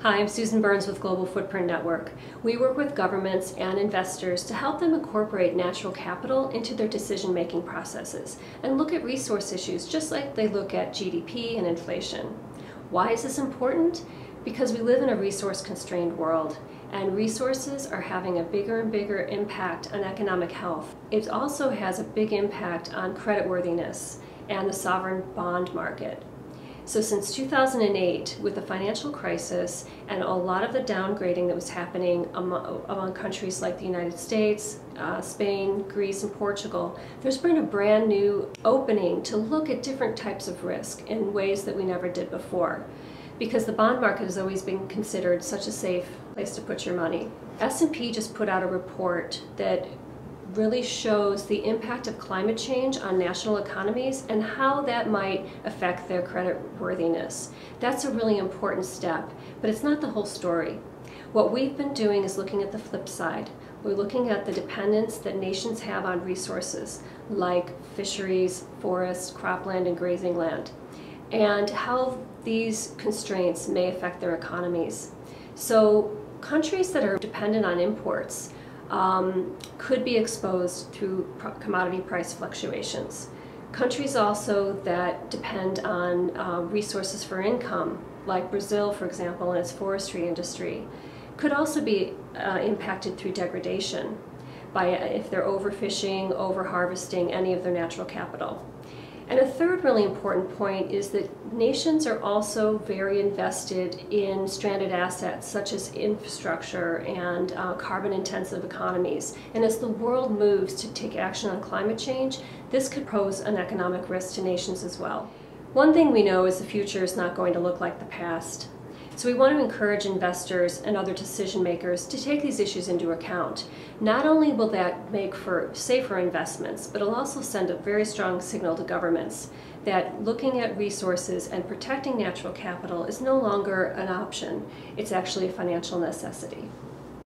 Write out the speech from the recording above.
Hi, I'm Susan Burns with Global Footprint Network. We work with governments and investors to help them incorporate natural capital into their decision-making processes and look at resource issues just like they look at GDP and inflation. Why is this important? Because we live in a resource-constrained world, and resources are having a bigger and bigger impact on economic health. It also has a big impact on creditworthiness and the sovereign bond market. So since 2008, with the financial crisis and a lot of the downgrading that was happening among countries like the United States, Spain, Greece, and Portugal, there's been a brand new opening to look at different types of risk in ways that we never did before, because the bond market has always been considered such a safe place to put your money. S&P just put out a report that really shows the impact of climate change on national economies and how that might affect their credit worthiness. That's a really important step, but it's not the whole story. What we've been doing is looking at the flip side. We're looking at the dependence that nations have on resources like fisheries, forests, cropland, and grazing land, and how these constraints may affect their economies. So countries that are dependent on imports could be exposed through commodity price fluctuations. Countries also that depend on resources for income, like Brazil, for example, and its forestry industry, could also be impacted through degradation by if they're overfishing, overharvesting any of their natural capital. And a third really important point is that nations are also very invested in stranded assets such as infrastructure and carbon-intensive economies. And as the world moves to take action on climate change, this could pose an economic risk to nations as well. One thing we know is the future is not going to look like the past. So we want to encourage investors and other decision makers to take these issues into account. Not only will that make for safer investments, but it'll also send a very strong signal to governments that looking at resources and protecting natural capital is no longer an option. It's actually a financial necessity.